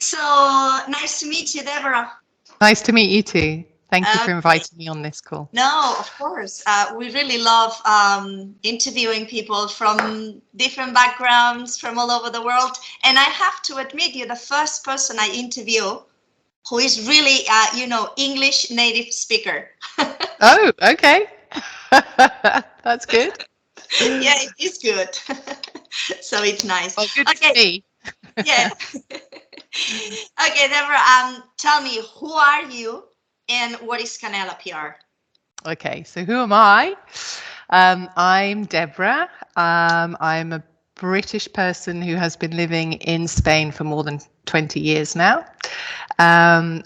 So nice to meet you, Deborah. Nice to meet you too. Thank you for Okay. inviting me on this call. No, of course. We really love interviewing people from different backgrounds from all over the world. And I have to admit, you're the first person I interview who is really, English native speaker. Oh, okay. That's good. Yeah, it is good. So it's nice. Well, good for Okay. me. Yeah. Okay, Deborah, tell me, who are you and what is Canela PR? Okay, so who am I? I'm Deborah. I'm a British person who has been living in Spain for more than 20 years now. I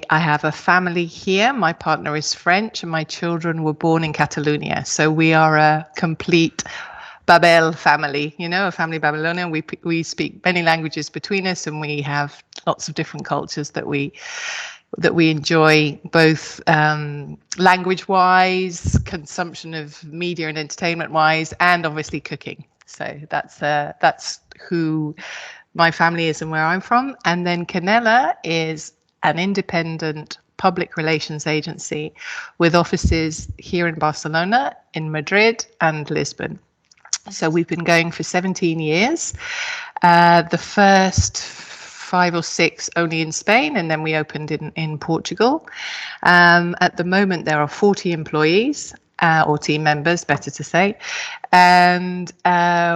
have a family here. My partner is French, and my children were born in Catalonia. So we are a complete Babel family, a family Babylonian. We speak many languages between us, and we have lots of different cultures that we enjoy, both language-wise, consumption of media and entertainment-wise, and obviously cooking. So that's who my family is and where I'm from. And then Canela is an independent public relations agency with offices here in Barcelona, in Madrid, and Lisbon. So we've been going for 17 years. The first 5 or 6 only in Spain, and then we opened in Portugal. At the moment, there are 40 employees, or team members, better to say, and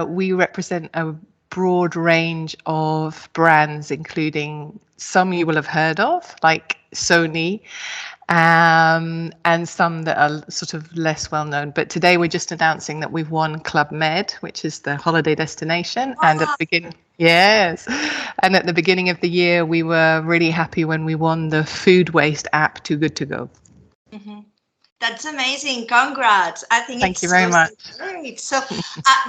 we represent a broad range of brands, including some you will have heard of, like Sony, and some that are sort of less well known. But today we're just announcing that we've won Club Med, which is the holiday destination. And at the beginning, yes, and at the beginning of the year, we were really happy when we won the food waste app Too Good To Go. Mm-hmm. That's amazing. Congrats. I think Thank it's you very much. great. So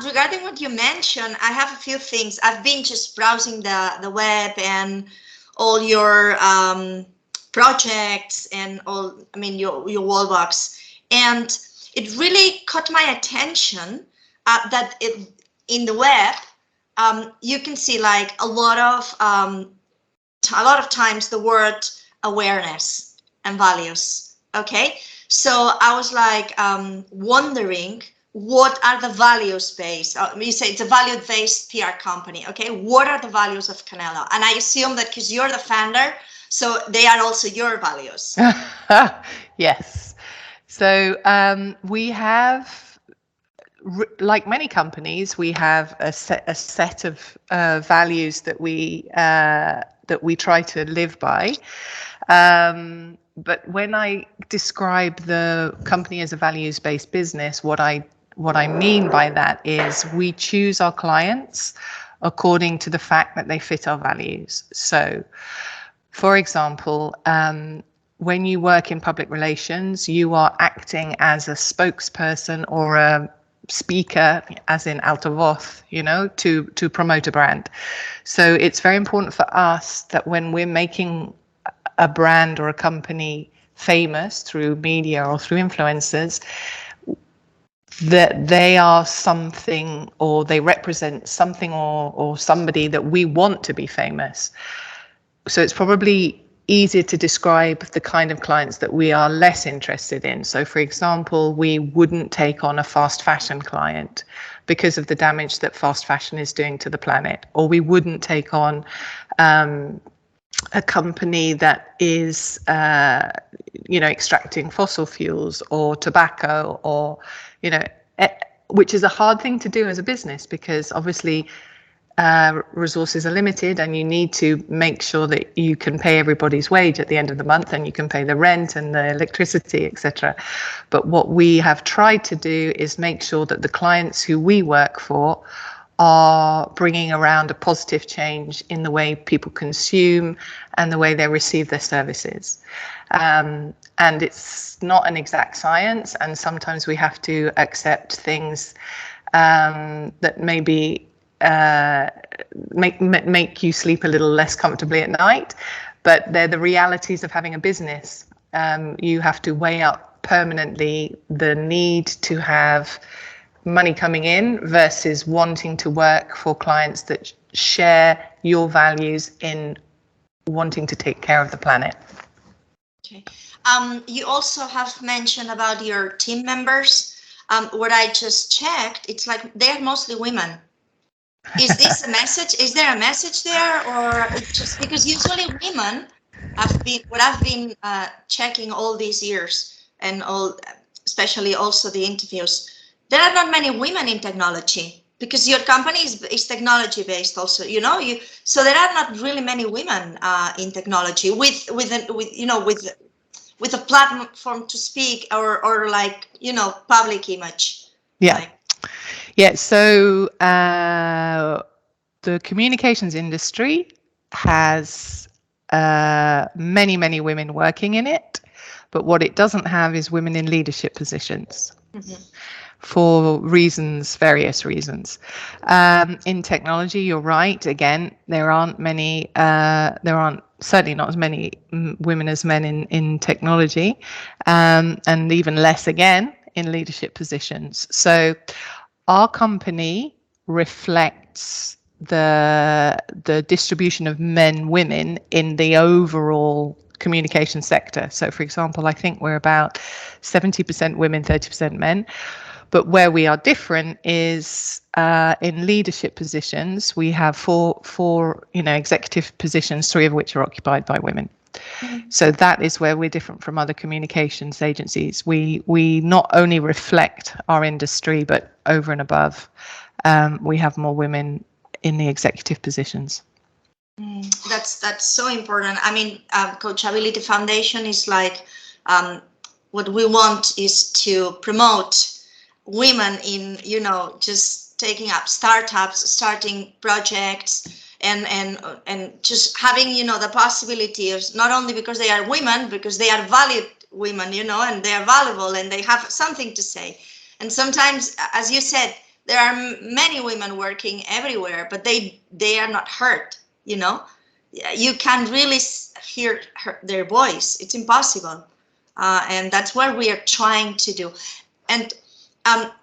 regarding what you mentioned, I have a few things. I've been just browsing the web and all your projects and all, I mean, your wallbox. And it really caught my attention that in the web, you can see like a lot of times the word awareness and values. Okay. So I was like wondering, what are the values based? You say it's a value-based PR company. Okay, what are the values of Canela? And I assume that because you're the founder, so they are also your values. Yes. So we have, like many companies, we have a set of values that we try to live by. But when I describe the company as a values-based business, what I mean by that is we choose our clients according to the fact that they fit our values. So, for example, when you work in public relations, you are acting as a spokesperson or a speaker, as in altavoz, to promote a brand. So it's very important for us that when we're making a brand or a company famous through media or through influencers, that they are something, or they represent something or somebody that we want to be famous. So it's probably easier to describe the kind of clients that we are less interested in. So, for example, we wouldn't take on a fast fashion client because of the damage that fast fashion is doing to the planet, or we wouldn't take on a company that is, extracting fossil fuels or tobacco, or, which is a hard thing to do as a business, because obviously resources are limited, and you need to make sure that you can pay everybody's wage at the end of the month, and you can pay the rent and the electricity, etc. But what we have tried to do is make sure that the clients who we work for are bringing around a positive change in the way people consume and the way they receive their services. And it's not an exact science, and sometimes we have to accept things that maybe make you sleep a little less comfortably at night, but they're the realities of having a business. You have to weigh up permanently the need to have money coming in versus wanting to work for clients that share your values in wanting to take care of the planet. Okay. You also have mentioned about your team members. What I just checked, it's like they're mostly women. Is this a message? Is there a message there, or it's just because usually women have been what I've been checking all these years, and all, especially also the interviews. There are not many women in technology because your company is technology based also. So there are not really many women in technology with a platform to speak or like public image. Yeah. Like, Yeah, so the communications industry has many, many women working in it, but what it doesn't have is women in leadership positions. Mm-hmm. For various reasons. In technology, you're right. Again, there aren't certainly not as many women as men in technology, and even less again in leadership positions. So our company reflects the distribution of men, women in the overall communication sector. So, for example, I think we're about 70% women, 30% men. But where we are different is in leadership positions. We have four executive positions, 3 of which are occupied by women. Mm-hmm. So that is where we're different from other communications agencies. We not only reflect our industry, but over and above, we have more women in the executive positions. That's so important. I mean, Coachability Foundation is like what we want is to promote women in just taking up startups, starting projects, and just having the possibility of not only because they are women, because they are valued women, and they are valuable and they have something to say. And sometimes, as you said, there are many women working everywhere, but they are not heard. You can't really hear their voice. It's impossible, and that's what we are trying to do. And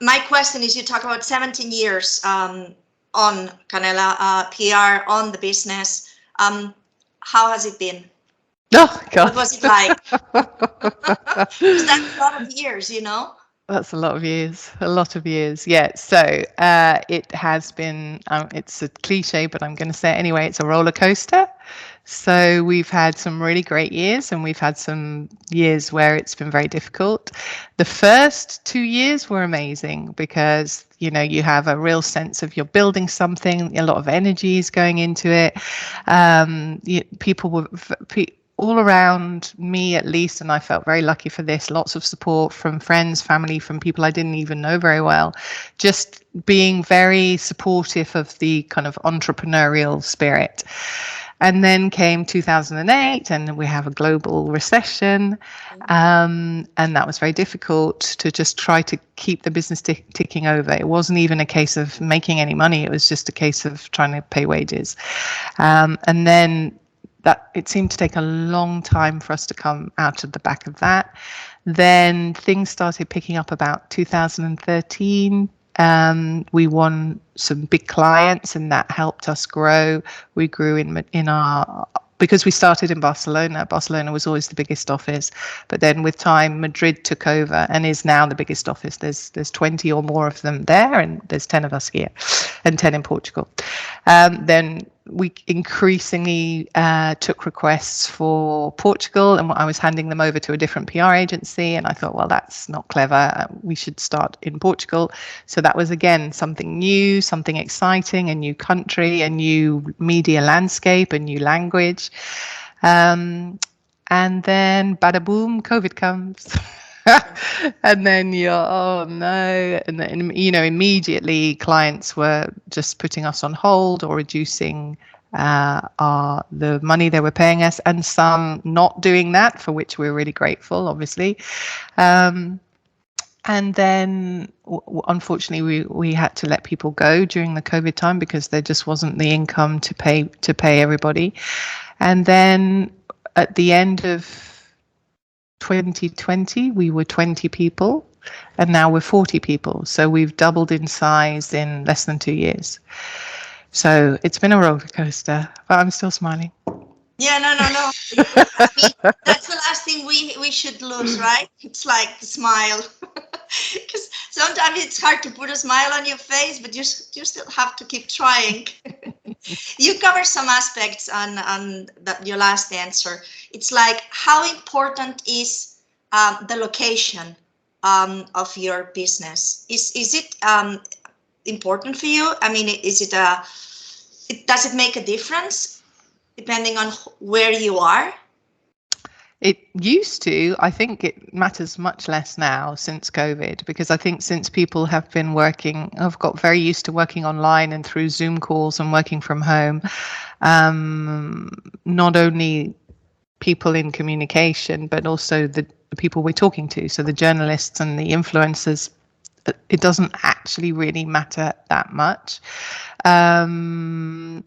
my question is, you talk about 17 years on Canela, PR, on the business. How has it been? Oh, God. What was it like? Because that's a lot of years, That's a lot of years. Yeah. So it has been, it's a cliche, but I'm going to say it anyway, it's a roller coaster. So we've had some really great years and we've had some years where it's been very difficult. The first 2 years were amazing because, you have a real sense of you're building something, a lot of energy is going into it. People were... all around me, at least, and I felt very lucky for this, lots of support from friends, family, from people I didn't even know very well, just being very supportive of the kind of entrepreneurial spirit. And then came 2008 and we have a global recession, and that was very difficult to just try to keep the business ticking over. It wasn't even a case of making any money, it was just a case of trying to pay wages. And then that it seemed to take a long time for us to come out of the back of that. Then things started picking up about 2013. We won some big clients and that helped us grow. We grew in our, because we started in Barcelona. Barcelona was always the biggest office, but then with time, Madrid took over and is now the biggest office. There's 20 or more of them there, and there's 10 of us here, and 10 in Portugal. Then we increasingly took requests for Portugal, and I was handing them over to a different PR agency, and I thought, well, that's not clever. We should start in Portugal. So that was, again, something new, something exciting, a new country, a new media landscape, a new language. And then, bada boom, COVID comes. And then you're, oh no, and then immediately clients were just putting us on hold or reducing the money they were paying us, and some not doing that, for which we're really grateful, obviously. And then unfortunately we had to let people go during the COVID time because there just wasn't the income to pay everybody. And then at the end of 2020, we were 20 people, and now we're 40 people. So we've doubled in size in less than 2 years. So it's been a roller coaster, but I'm still smiling. Yeah, no. I mean, that's the last thing we should lose, right? It's like the smile. Because sometimes it's hard to put a smile on your face, but you still have to keep trying. You cover some aspects on your last answer. It's like how important is the location of your business? Is it important for you? I mean, does it make a difference depending on where you are? It used to. I think it matters much less now since COVID, because I think since people have got very used to working online and through Zoom calls and working from home, not only people in communication, but also the people we're talking to. So the journalists and the influencers, it doesn't actually really matter that much. In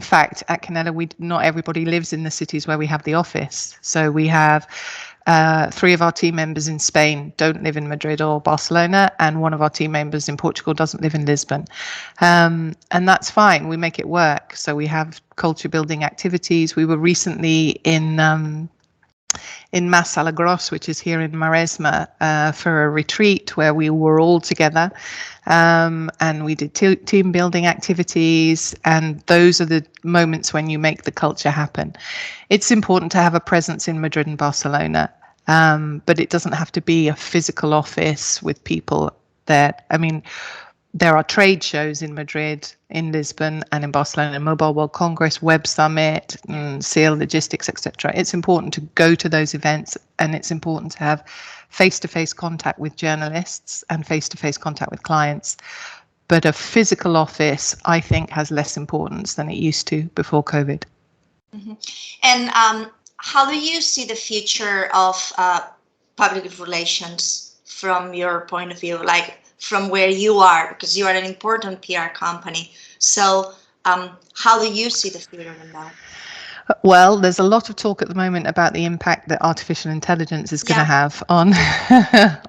fact, at Canela, not everybody lives in the cities where we have the office. So we have 3 of our team members in Spain don't live in Madrid or Barcelona, and 1 of our team members in Portugal doesn't live in Lisbon. And that's fine. We make it work. So we have culture building activities. We were recently in Mas Salagros, which is here in Maresma, for a retreat where we were all together, and we did team building activities, and those are the moments when you make the culture happen. It's important to have a presence in Madrid and Barcelona, but it doesn't have to be a physical office with people there. I mean, there are trade shows in Madrid, in Lisbon, and in Barcelona, Mobile World Congress, Web Summit, SEAL Logistics, etc. It's important to go to those events, and it's important to have face-to-face contact with journalists and face-to-face contact with clients. But a physical office, I think, has less importance than it used to before COVID. Mm-hmm. And how do you see the future of public relations from your point of view? Like, from where you are, because you are an important PR company. So how do you see the future in that? Well, there's a lot of talk at the moment about the impact that artificial intelligence is going to have on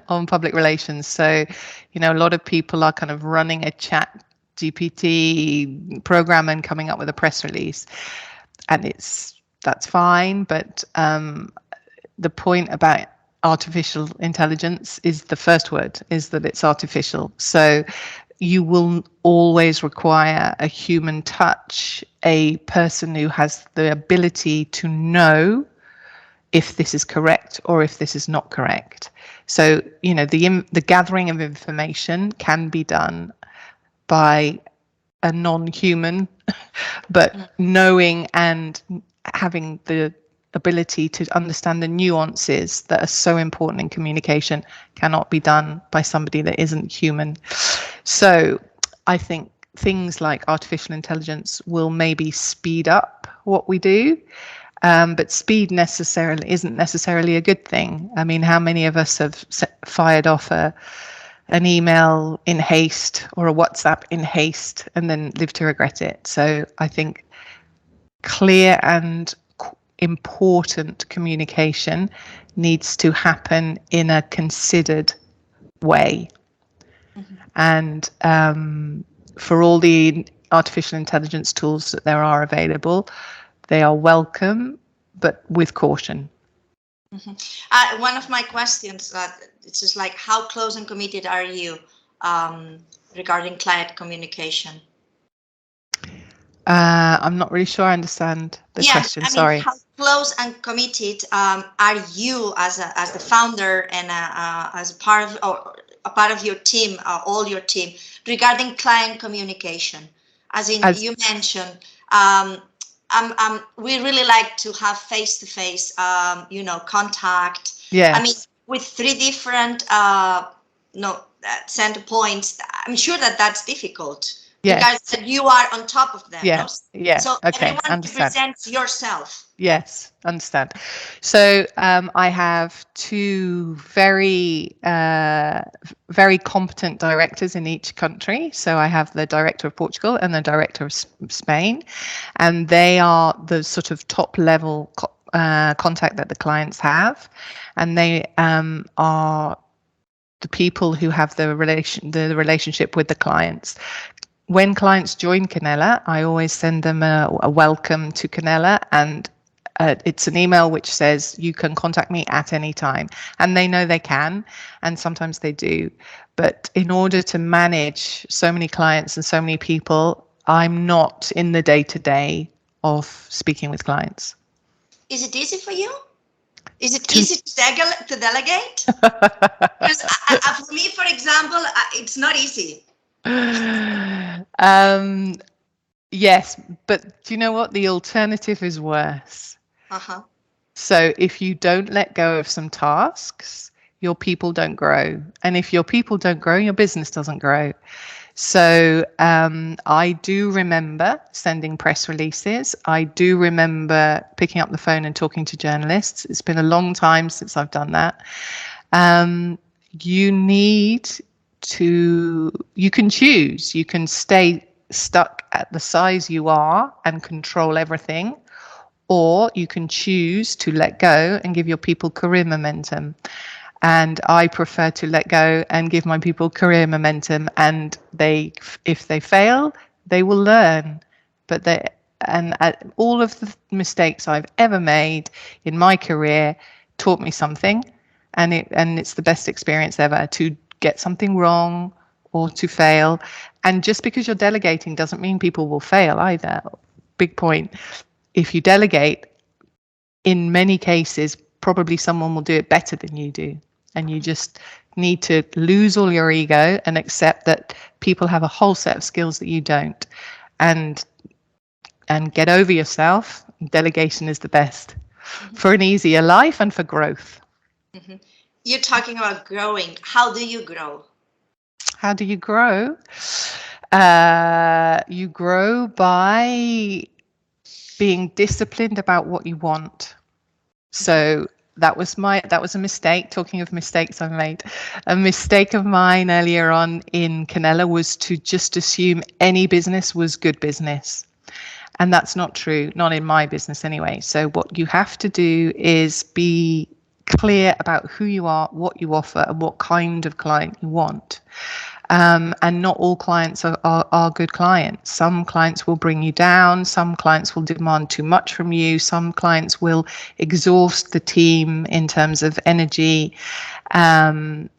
on public relations. So, a lot of people are kind of running a chat GPT program and coming up with a press release, and that's fine. But the point about artificial intelligence is the first word is that it's artificial. So you will always require a human touch, a person who has the ability to know if this is correct or if this is not correct. So, the gathering of information can be done by a non-human, but knowing and having the ability to understand the nuances that are so important in communication cannot be done by somebody that isn't human. So I think things like artificial intelligence will maybe speed up what we do, but speed isn't necessarily a good thing. I mean, how many of us have fired off an email in haste or a WhatsApp in haste and then live to regret it? So I think clear and important communication needs to happen in a considered way. Mm-hmm. And for all the artificial intelligence tools that there are available, they are welcome, but with caution. Mm-hmm. One of my questions, it's just like, how close and committed are you regarding client communication? I'm not really sure I understand the question. Sorry. How close and committed are you as the founder and as a part of your team, all your team, regarding client communication? As you mentioned, we really like to have face-to-face, contact. Yes. I mean, with 3 different center points, I'm sure that's difficult. Yes. Because you are on top of them. Yes. No? Yeah. So okay. everyone represents yourself. Yes, understand. So I have 2 very, very competent directors in each country. So I have the director of Portugal and the director of Spain, and they are the sort of top level contact that the clients have, and they are the people who have the relationship with the clients. When clients join Canela, I always send them a welcome to Canela and it's an email which says you can contact me at any time, and they know they can, and sometimes they do. But in order to manage so many clients and so many people, I'm not in the day-to-day of speaking with clients. Is it easy for you? Is it To- easy to delegate? Because for me, for example, it's not easy. Yes, but do you know what? The alternative is worse. Uh-huh. So if you don't let go of some tasks, your people don't grow. And if your people don't grow, your business doesn't grow. So I do remember sending press releases. I do remember picking up the phone and talking to journalists. It's been a long time since I've done that. You need to, you can choose. You can stay stuck at the size you are and control everything, or you can choose to let go and give your people career momentum. And I prefer to let go and give my people career momentum. And they, if they fail, they will learn. But they, and all of the mistakes I've ever made in my career taught me something, and it's the best experience ever to get something wrong or to fail. And just because you're delegating doesn't mean people will fail either. Big point. If you delegate, in many cases, probably someone will do it better than you do. And you just need to lose all your ego and accept that people have a whole set of skills that you don't. And get over yourself. Delegation is the best for an easier life and for growth. Mm-hmm. You're talking about growing. How do you grow? How do you grow? You grow by being disciplined about what you want. So that was a mistake. Talking of mistakes I've made, a mistake of mine earlier on in Canela was to just assume any business was good business. And that's not true, not in my business anyway. So what you have to do is be clear about who you are, what you offer, and what kind of client you want. And not all clients are good clients. Some clients will bring you down. Some clients will demand too much from you. Some clients will exhaust the team in terms of energy. And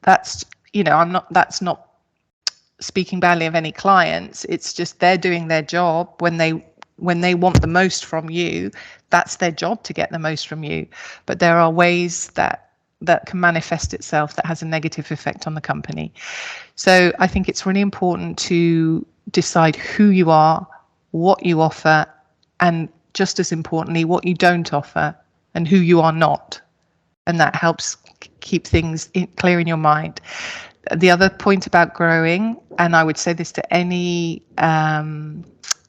that's, that's not speaking badly of any clients. It's just they're doing their job when they want the most from you. That's their job, to get the most from you. But there are ways that can manifest itself that has a negative effect on the company. So I think it's really important to decide who you are, what you offer, and just as importantly, what you don't offer and who you are not. And that helps keep things clear in your mind. The other point about growing, and I would say this to any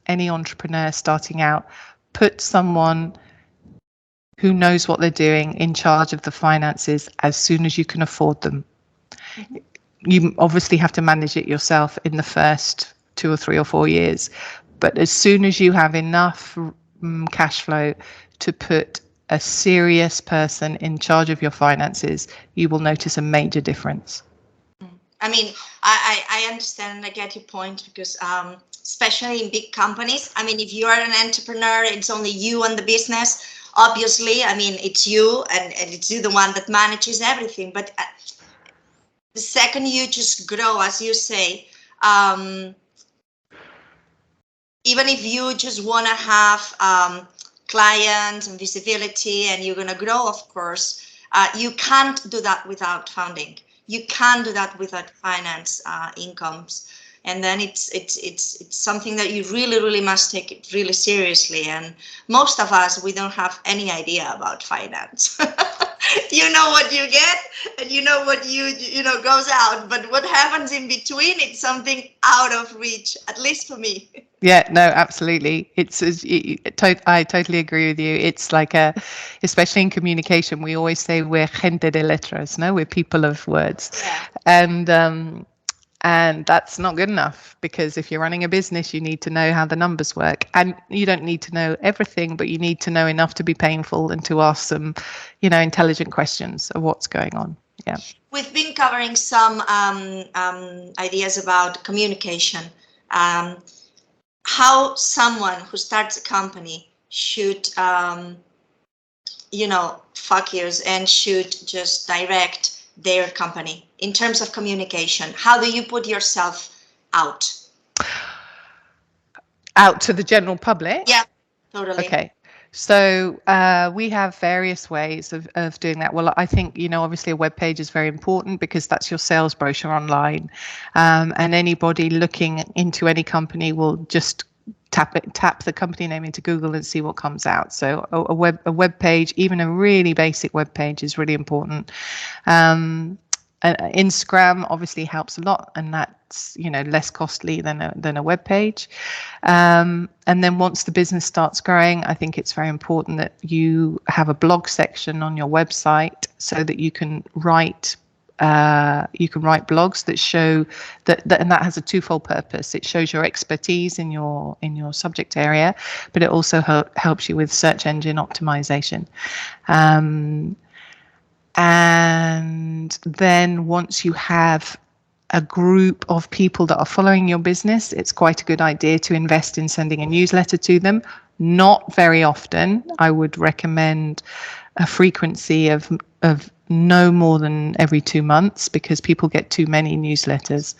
entrepreneur starting out, put someone who knows what they're doing in charge of the finances as soon as you can afford them. Mm-hmm. You obviously have to manage it yourself in the first 2 or 3 or 4 years, but as soon as you have enough cash flow to put a serious person in charge of your finances, you will notice a major difference. I mean, I understand and I get your point, because especially in big companies, I mean, if you are an entrepreneur, it's only you and the business. Obviously, I mean, it's you and it's you the one that manages everything. But the second you just grow, as you say, even if you just want to have clients and visibility and you're going to grow, of course, you can't do that without funding. You can't do that without finance incomes. And then it's something that you really must take it really seriously. And most of us, we don't have any idea about finance. You know what you get and you know what you know goes out, but what happens in between, it's something out of reach, at least for me. Yeah, no, absolutely. I totally agree with you. It's like especially in communication, we always say we're gente de letras, no? We're people of words. Yeah. And that's not good enough, because if you're running a business, you need to know how the numbers work, and you don't need to know everything, but you need to know enough to be painful and to ask some, intelligent questions of what's going on. Yeah. We've been covering some ideas about communication. How someone who starts a company should focus and should just direct their company in terms of communication? How do you put yourself out? Out to the general public? Yeah, totally. Okay. So we have various ways of doing that. Well, I think, obviously a web page is very important because that's your sales brochure online. And anybody looking into any company will just tap the company name into Google and see what comes out. So a web page, even a really basic web page, is really important. Instagram obviously helps a lot, and that's less costly than a web page. And then once the business starts growing, I think it's very important that you have a blog section on your website so that you can write blogs that show that and that has a twofold purpose. It shows your expertise in your subject area, but it also helps you with search engine optimization. And then once you have a group of people that are following your business, it's quite a good idea to invest in sending a newsletter to them. Not very often. I would recommend a frequency of no more than every 2 months, because people get too many newsletters.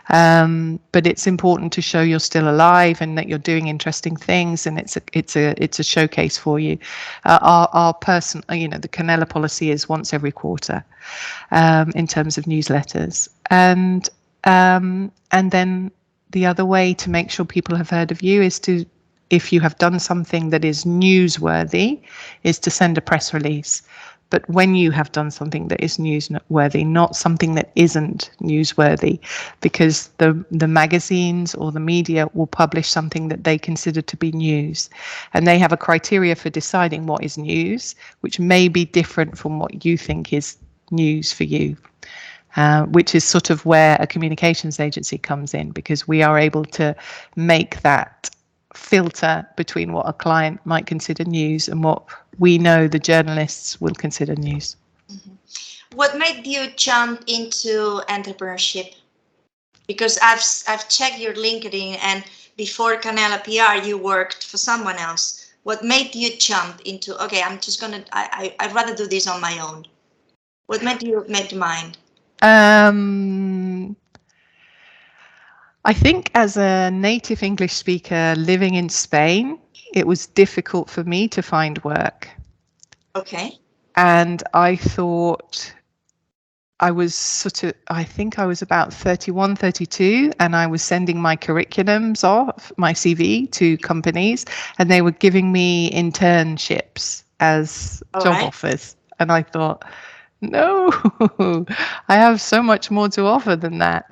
But it's important to show you're still alive and that you're doing interesting things, and it's a showcase for you. Our person, the Canela policy is once every quarter in terms of newsletters, and then the other way to make sure people have heard of you is to, if you have done something that is newsworthy, is to send a press release. But when you have done something that is newsworthy, not something that isn't newsworthy, because the magazines or the media will publish something that they consider to be news. And they have a criteria for deciding what is news, which may be different from what you think is news for you. Which is sort of where a communications agency comes in, because we are able to make that filter between what a client might consider news and what we know the journalists will consider news. Mm-hmm. What made you jump into entrepreneurship? Because I've checked your LinkedIn, and before Canela PR, you worked for someone else. What made you jump into, okay, I'd rather do this on my own? What made you make your mind? I think as a native English speaker living in Spain, it was difficult for me to find work. Okay. And I thought I think I was about 31, 32, and I was sending my curriculums off, my CV, to companies, and they were giving me internships as job offers. And I thought, no, I have so much more to offer than that.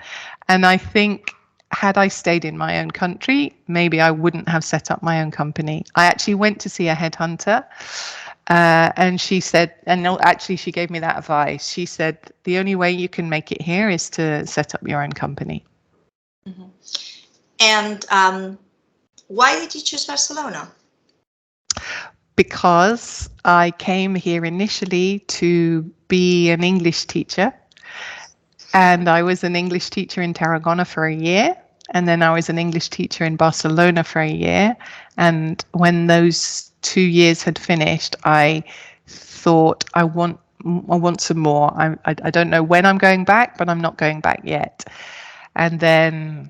And I think had I stayed in my own country, maybe I wouldn't have set up my own company. I actually went to see a headhunter, and she said, and no, actually she gave me that advice. She said, the only way you can make it here is to set up your own company. Mm-hmm. And why did you choose Barcelona? Because I came here initially to be an English teacher. And I was an English teacher in Tarragona for a year. And then I was an English teacher in Barcelona for a year. And when those 2 years had finished, I thought, I want some more. I don't know when I'm going back, but I'm not going back yet. And then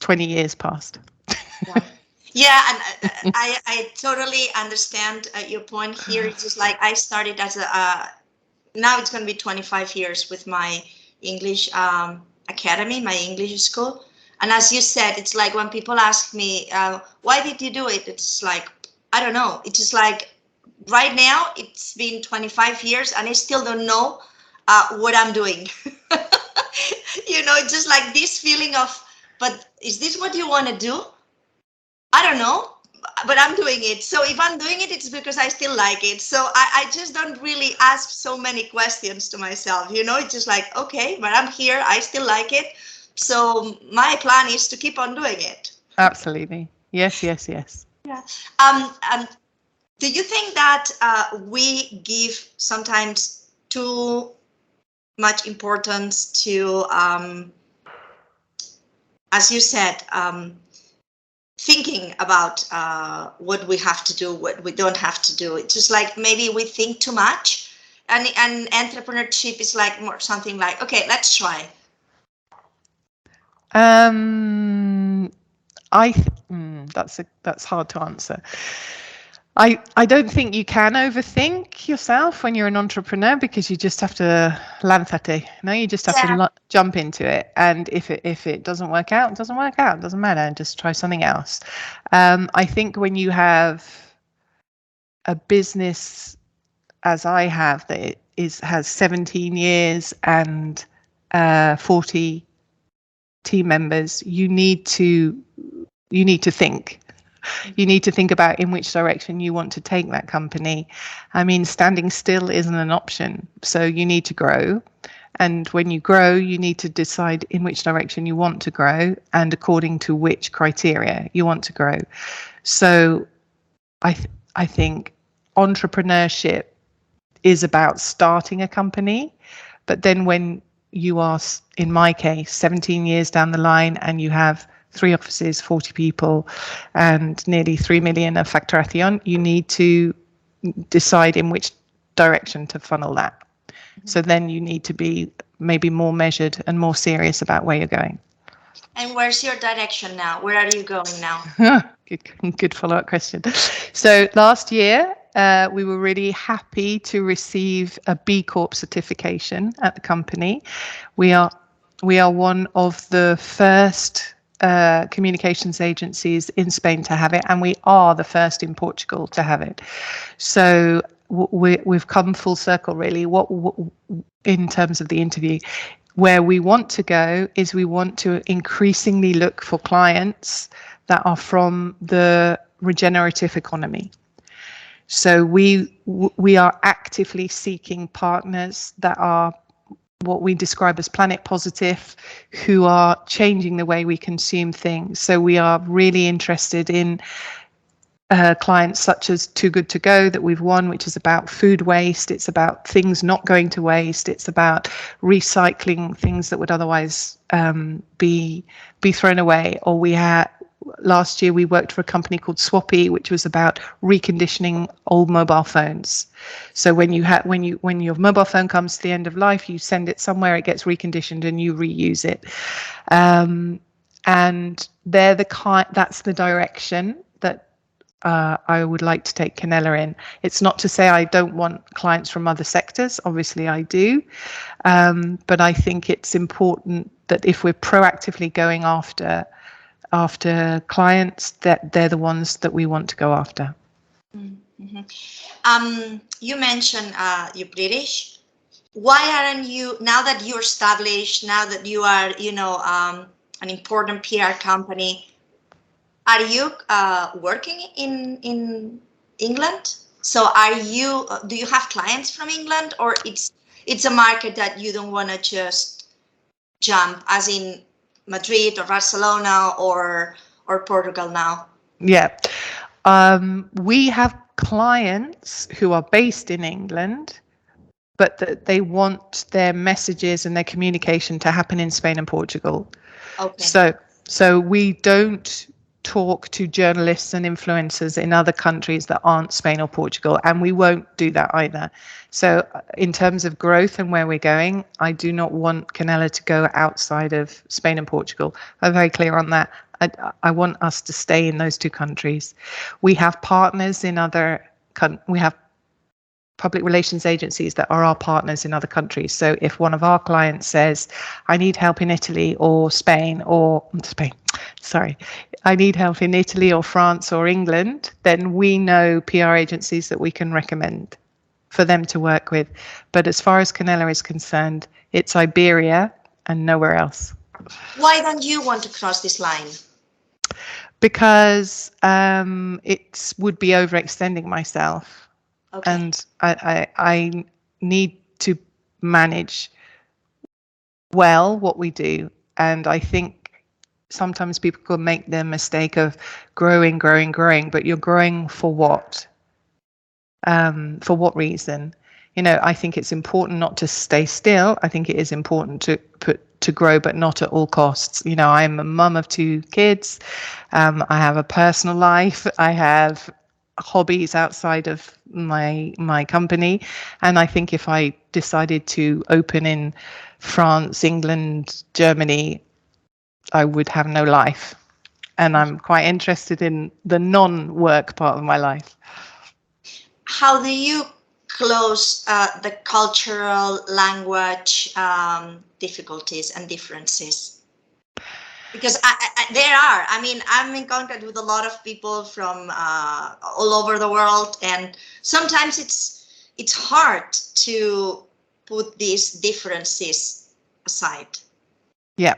20 years passed. Yeah, and I totally understand your point here. It's just like I started as now it's going to be 25 years with my English academy, my English school. And as you said, it's like when people ask me, why did you do it? It's like, I don't know. It's just like right now, it's been 25 years and I still don't know what I'm doing. It's just like this feeling of, but is this what you want to do? I don't know, but I'm doing it. So if I'm doing it, it's because I still like it. So I just don't really ask so many questions to myself. It's just like, okay, but I'm here. I still like it. So my plan is to keep on doing it. Absolutely. Yes. Yeah. Do you think that we give sometimes too much importance to, as you said, thinking about what we have to do, what we don't have to do. It's just like maybe we think too much, and entrepreneurship is like more something like, okay, let's try. That's hard to answer. I don't think you can overthink yourself when you're an entrepreneur, because you just have to lanzate. No, you just have to jump into it. And if it doesn't work out, it doesn't work out. It doesn't matter. Just try something else. I think when you have a business, as I have, that has 17 years and 40 team members, you need to think. You need to think about in which direction you want to take that company. I mean, standing still isn't an option. So you need to grow. And when you grow, you need to decide in which direction you want to grow and according to which criteria you want to grow. So I think entrepreneurship is about starting a company. But then when you are, in my case, 17 years down the line and you have 3 offices, 40 people, and nearly 3 million of facturación, you need to decide in which direction to funnel that. Mm-hmm. So then you need to be maybe more measured and more serious about where you're going. And where's your direction now? Where are you going now? Good follow-up question. So last year, we were really happy to receive a B Corp certification at the company. We are one of the first communications agencies in Spain to have it, and we are the first in Portugal to have it. So we've come full circle, really. What in terms of the interview, where we want to go is we want to increasingly look for clients that are from the regenerative economy. So we are actively seeking partners that are what we describe as planet positive, who are changing the way we consume things. So we are really interested in clients such as Too Good To Go that we've won, which is about food waste. It's about things not going to waste. It's about recycling things that would otherwise be thrown away. Or last year we worked for a company called Swappy, which was about reconditioning old mobile phones. So when your mobile phone comes to the end of life, you send it somewhere, it gets reconditioned, and you reuse it. And that's the direction that I would like to take Canela in. It's not to say I don't want clients from other sectors. Obviously, I do. But I think it's important that if we're proactively going after clients, that they're the ones that we want to go after. Mm-hmm. You mentioned you're British. Why aren't you, now that you're established, now that you are, an important PR company, are you working in England? So do you have clients from England, or it's a market that you don't want to just jump, as in Madrid or Barcelona or Portugal now? Yeah. We have clients who are based in England, but that they want their messages and their communication to happen in Spain and Portugal. Okay. So we don't talk to journalists and influencers in other countries that aren't Spain or Portugal, and we won't do that either. So in terms of growth and where we're going, I do not want Canela to go outside of Spain and Portugal. I'm very clear on that. I want us to stay in those 2 countries. We have partners in we have public relations agencies that are our partners in other countries. So if one of our clients says, I need help in Italy or I need help in Italy or France or England, then we know PR agencies that we can recommend for them to work with. But as far as Canela is concerned, it's Iberia and nowhere else. Why don't you want to cross this line? Because it would be overextending myself. Okay. And I need to manage well what we do. And I think sometimes people could make the mistake of growing, but you're growing for what? For what reason? I think it's important not to stay still. I think it is important to to grow, but not at all costs. You know, I'm a mum of 2 kids. I have a personal life. I have hobbies outside of my company, and I think if I decided to open in France, England, Germany, I would have no life. And I'm quite interested in the non-work part of my life. How do you close the cultural language difficulties and differences? Because I mean, I'm in contact with a lot of people from all over the world, and sometimes it's hard to put these differences aside. Yeah.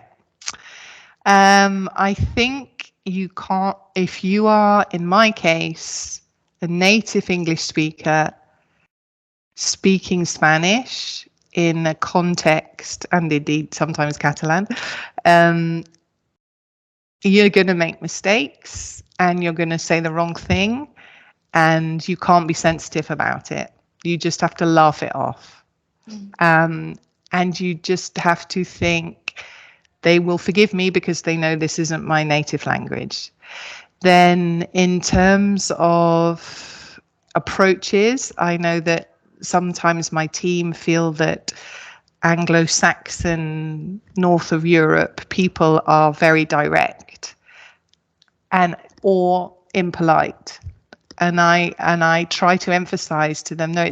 I think you can't, if you are, in my case, a native English speaker speaking Spanish in a context, and indeed sometimes Catalan, you're going to make mistakes and you're going to say the wrong thing, and you can't be sensitive about it. You just have to laugh it off. And you just have to think, they will forgive me because they know this isn't my native language. Then in terms of approaches, I know that sometimes my team feel that Anglo-Saxon, north of Europe, people are very direct and or impolite. And I try to emphasize to them, no,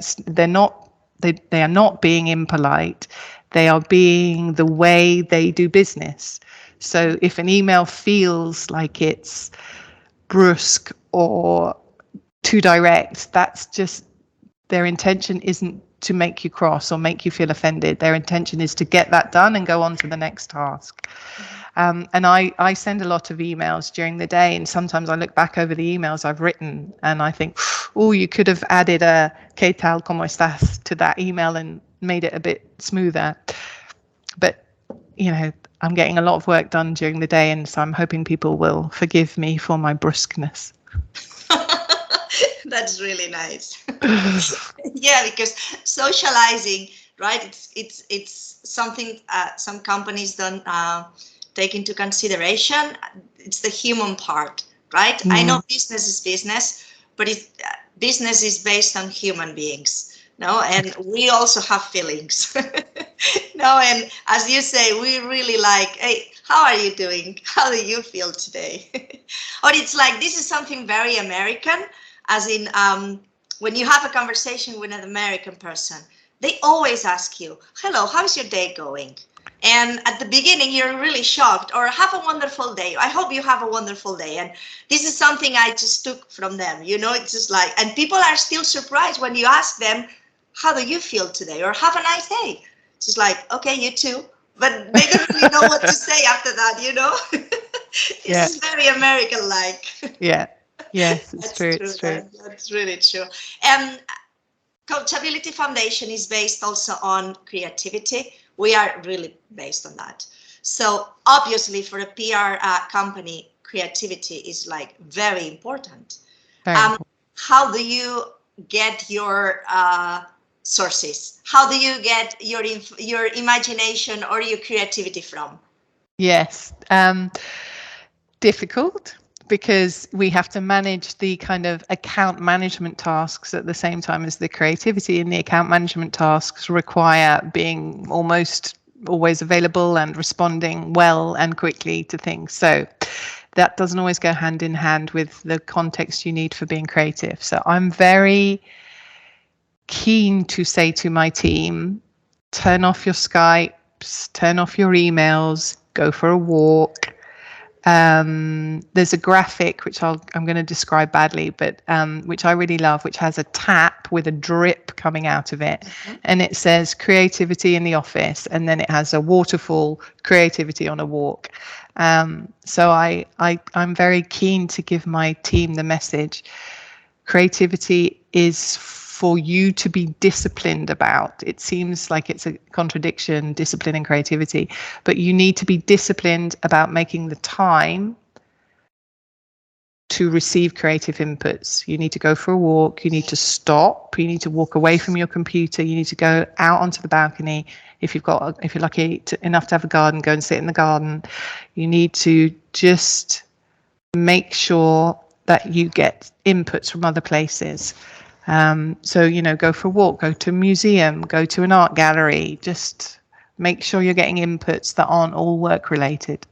they are not being impolite. They are being the way they do business. So if an email feels like it's brusque or too direct, that's just, their intention isn't to make you cross or make you feel offended. Their intention is to get that done and go on to the next task. And I send a lot of emails during the day, and sometimes I look back over the emails I've written and I think, oh, you could have added a ¿Qué tal, cómo estás to that email and made it a bit smoother. But, you know, I'm getting a lot of work done during the day, and so I'm hoping people will forgive me for my brusqueness. That's really nice. Yeah, because socializing, right? It's something some companies don't take into consideration. It's the human part, right? I know business is business, but business is based on human beings. No, and we also have feelings. No, and as you say, we really like, hey, how are you doing? How do you feel today? Or it's like, this is something very American, as in when you have a conversation with an American person, they always ask you, hello, how's your day going? And at the beginning, you're really shocked, or have a wonderful day. I hope you have a wonderful day. And this is something I just took from them. You know, it's just like, and people are still surprised when you ask them, how do you feel today? Or have a nice day. It's just like, okay, you too. But they don't really know what to say after that, you know? This is very American-like. Yeah. Yes, it's true. It's true. That's really true. Coachability Foundation is based also on creativity. We are really based on that. So obviously for a PR company, creativity is like very important. Very important. How do you get your sources? How do you get your imagination or your creativity from? Yes. Difficult, because we have to manage the kind of account management tasks at the same time as the creativity, and the account management tasks require being almost always available and responding well and quickly to things. So that doesn't always go hand in hand with the context you need for being creative. So I'm very keen to say to my team, turn off your Skypes, turn off your emails, go for a walk. There's a graphic which I'm going to describe badly, but which I really love, which has a tap with a drip coming out of it. And it says creativity in the office, and then it has a waterfall, creativity on a walk. So I'm very keen to give my team the message. Creativity is for you to be disciplined about. It seems like it's a contradiction, discipline and creativity, but you need to be disciplined about making the time to receive creative inputs. You need to go for a walk, you need to stop, you need to walk away from your computer, you need to go out onto the balcony. If you're lucky enough to have a garden, go and sit in the garden. You need to just make sure that you get inputs from other places. So, go for a walk, go to a museum, go to an art gallery, just make sure you're getting inputs that aren't all work related.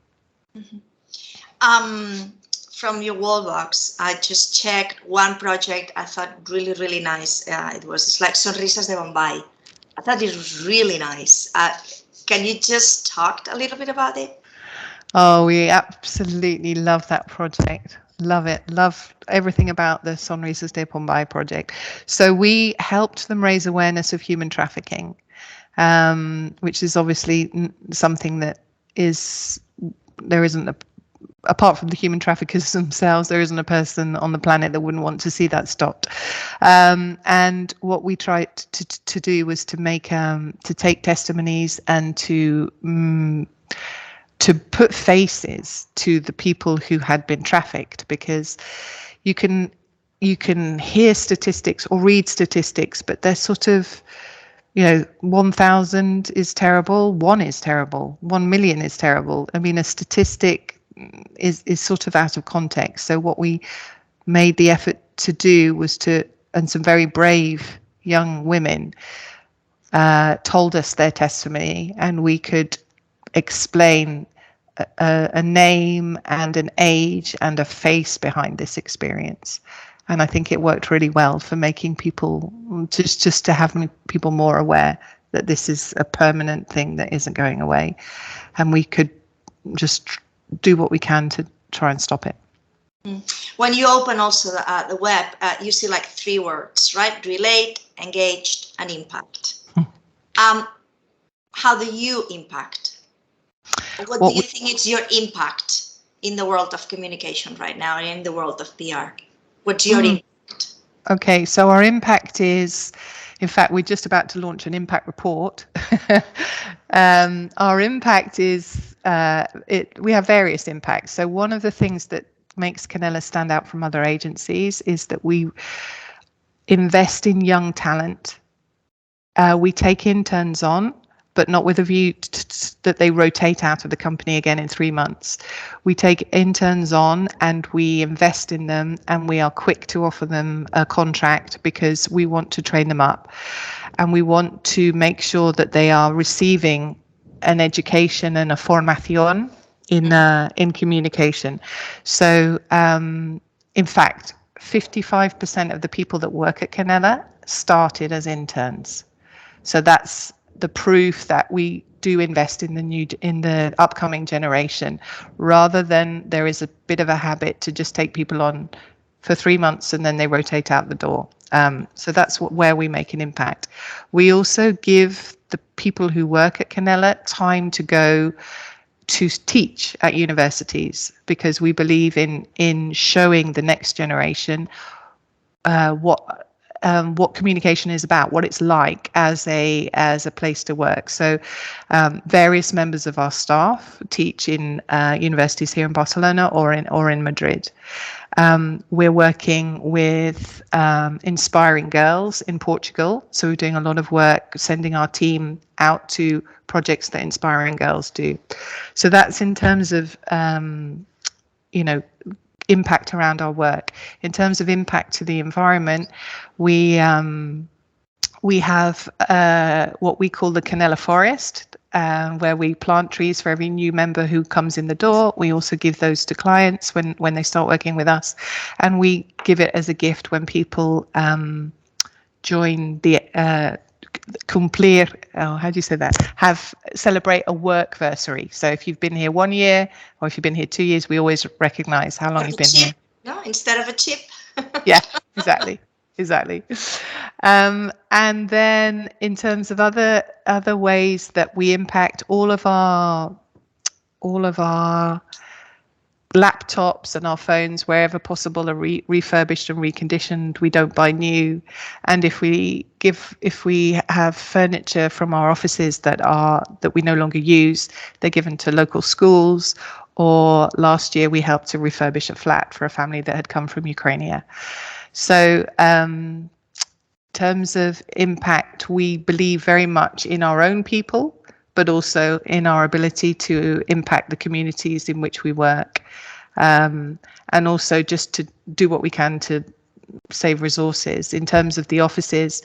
Mm-hmm. From your wallbox, I just checked one project I thought really, really nice. It's like Sonrisas de Bombay. I thought it was really nice. Can you just talk a little bit about it? Oh, we absolutely love that project. Love it. Love everything about the Sonrisas de Bombay project. So we helped them raise awareness of human trafficking, which is obviously something that there isn't apart from the human traffickers themselves, there isn't a person on the planet that wouldn't want to see that stopped. And what we tried to do was to take testimonies and to put faces to the people who had been trafficked, because you can hear statistics or read statistics, but they're sort of 1,000 is terrible, 1 is terrible, 1 million is terrible. I mean, a statistic is sort of out of context. So what we made the effort to do was and some very brave young women told us their testimony, and we could explain a name and an age and a face behind this experience. And I think it worked really well for making people just to have people more aware that this is a permanent thing that isn't going away, and we could just do what we can to try and stop it. When you open also the web, you see like 3 words, right? Relate, engaged, and impact. How do you impact? What do you think is your impact in the world of communication right now and in the world of PR? What's your impact? Okay, so our impact is, in fact, we're just about to launch an impact report. Our impact is, we have various impacts. So one of the things that makes Canela stand out from other agencies is that we invest in young talent. We take interns on, but not with a view that they rotate out of the company again in 3 months. We take interns on and we invest in them, and we are quick to offer them a contract because we want to train them up, and we want to make sure that they are receiving an education and a formación in communication. So in fact, 55% of the people that work at Canela started as interns. So that's the proof that we do invest in the upcoming generation, rather than there is a bit of a habit to just take people on for 3 months and then they rotate out the door. So that's where we make an impact. We also give the people who work at Canela time to go to teach at universities, because we believe in showing the next generation what communication is about, what it's like as a place to work. So various members of our staff teach in universities here in Barcelona or in Madrid. We're working with Inspiring Girls in Portugal. So we're doing a lot of work sending our team out to projects that Inspiring Girls do. So that's in terms of, impact around our work. In terms of impact to the environment, we have what we call the Canela Forest, where we plant trees for every new member who comes in the door. We also give those to clients when they start working with us, and we give it as a gift when people join the cumplir, how do you say that? Celebrate a workversary. So if you've been here 1 year, or if you've been here 2 years, we always recognize how long you've been here. No, instead of a chip. Yeah, exactly. And then in terms of other ways that we impact, all of our laptops and our phones, wherever possible, are refurbished and reconditioned. We don't buy new. And if we have furniture from our offices that we no longer use, they're given to local schools, or last year we helped to refurbish a flat for a family that had come from Ukraine. So in terms of impact, we believe very much in our own people, but also in our ability to impact the communities in which we work, and also just to do what we can to save resources. In terms of the offices,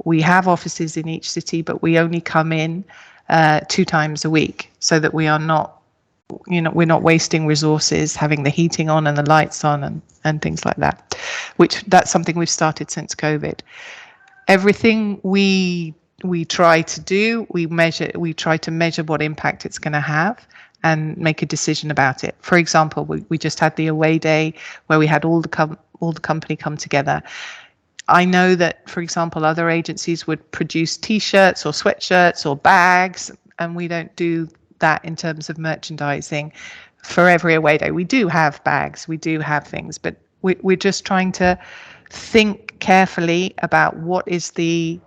we have offices in each city, but we only come in 2 times a week, so that we are not, we're not wasting resources having the heating on and the lights on and things like that, which that's something we've started since COVID. Everything we try to do, we try to measure what impact it's going to have and make a decision about it. For example, we just had the away day where we had all the company come together. I know that, for example, other agencies would produce T-shirts or sweatshirts or bags, and we don't do that in terms of merchandising for every away day. We do have bags, we do have things, but we're just trying to think carefully about what is the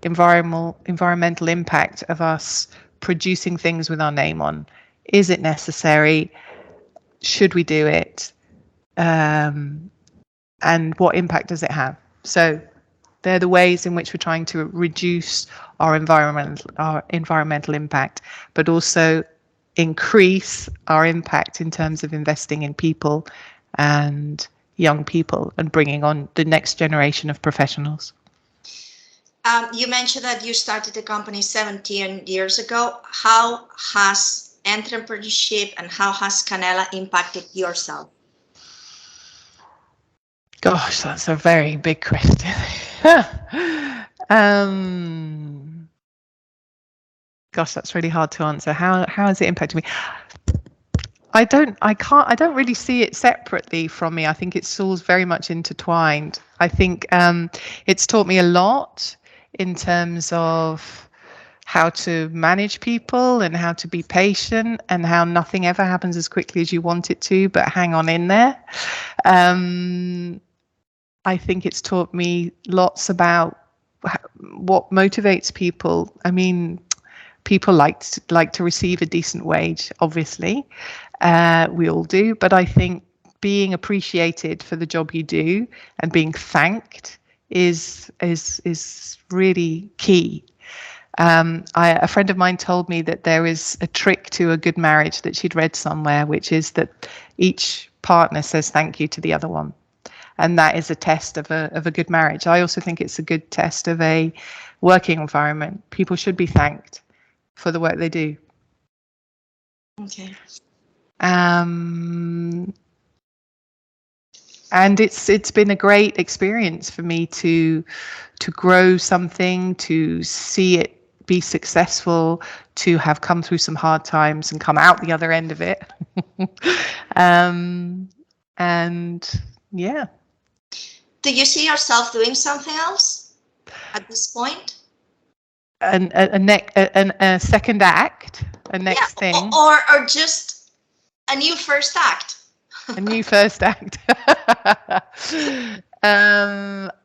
environmental impact of us producing things with our name on. Is it necessary? Should we do it? And what impact does it have? So they're the ways in which we're trying to reduce our environmental impact, but also increase our impact in terms of investing in people and young people and bringing on the next generation of professionals. You mentioned that you started the company 17 years ago. How has entrepreneurship and how has Canela impacted yourself? Gosh, that's a very big question. Gosh, that's really hard to answer. How has it impacted me? I don't really see it separately from me. I think it's all very much intertwined. I think it's taught me a lot in terms of how to manage people and how to be patient and how nothing ever happens as quickly as you want it to, but hang on in there. I think it's taught me lots about what motivates people. I mean, people like to receive a decent wage, obviously. We all do, but I think being appreciated for the job you do and being thanked is really key. A friend of mine told me that there is a trick to a good marriage that she'd read somewhere, which is that each partner says thank you to the other one. And that is a test of a good marriage. I also think it's a good test of a working environment. People should be thanked for the work they do. Okay. And it's been a great experience for me to grow something, to see it be successful, to have come through some hard times and come out the other end of it. And yeah. Do you see yourself doing something else at this point? A second act, a next thing, or just a new first act. A new first act.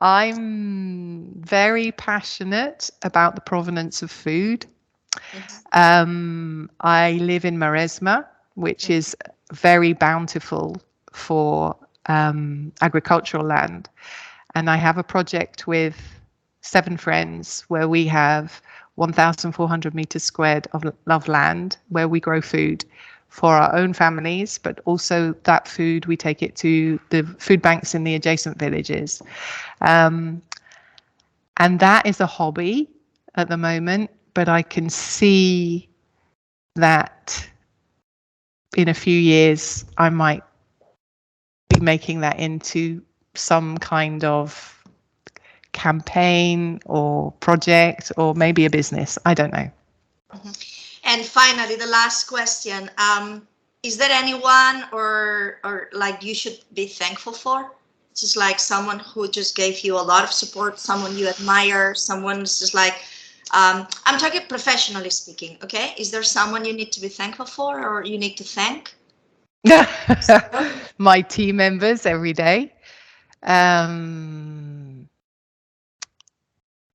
I'm very passionate about the provenance of food. I live in Maresma, which is very bountiful for agricultural land. And I have a project with 7 friends where we have 1,400 meters squared of land where we grow food for our own families, but also that food, we take it to the food banks in the adjacent villages. And that is a hobby at the moment, but I can see that in a few years, I might be making that into some kind of campaign or project or maybe a business. I don't know. Mm-hmm. And finally, the last question, is there anyone or like you should be thankful for? Just like someone who just gave you a lot of support, someone you admire, someone's just like, I'm talking professionally speaking, okay? Is there someone you need to be thankful for or you need to thank? My team members every day. A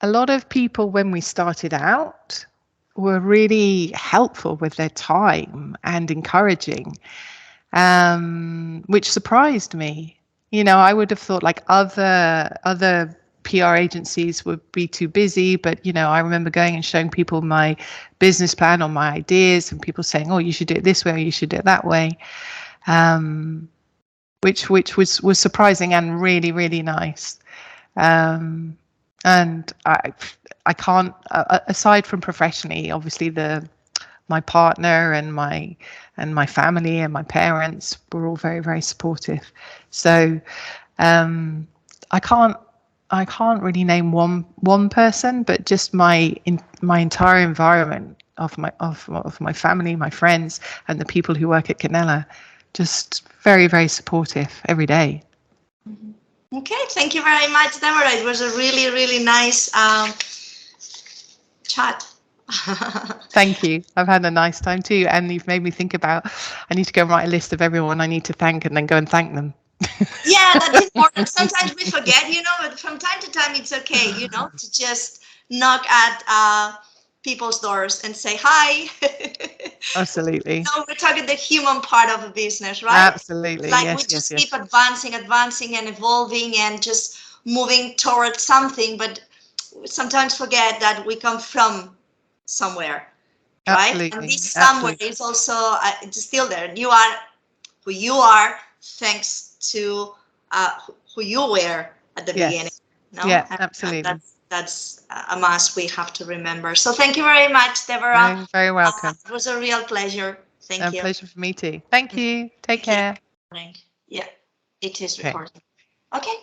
lot of people when we started out were really helpful with their time and encouraging. which surprised me. I would have thought like other PR agencies would be too busy, but I remember going and showing people my business plan or my ideas, and people saying, "Oh, you should do it this way, or you should do it that way," which was surprising and really, really nice. And I can't, aside from professionally, obviously my partner and my family and my parents were all very, very supportive. So I can't really name one person, but just my entire environment of my family, my friends, and the people who work at Canela, just very, very supportive every day. Okay, thank you very much, Deborah. It was a really, really nice chat. Thank you. I've had a nice time too, and you've made me think about, I need to go and write a list of everyone I need to thank and then go and thank them. Yeah, that's important. Sometimes we forget, but from time to time it's okay, to just knock at people's doors and say hi. Absolutely. So we're talking the human part of a business, right? Absolutely. Like Yes, we just yes. keep advancing and evolving and just moving towards something, but sometimes forget that we come from somewhere, right? Absolutely. And this somewhere Absolutely. is also it's still there. You are who you are thanks to who you were at the beginning. No? Yeah, and absolutely. that's a must we have to remember. So thank you very much, Deborah. You're very welcome. It was a real pleasure. Thank you. Pleasure for me too. Thank you. Take care. Yeah, it is Okay. recording. Okay.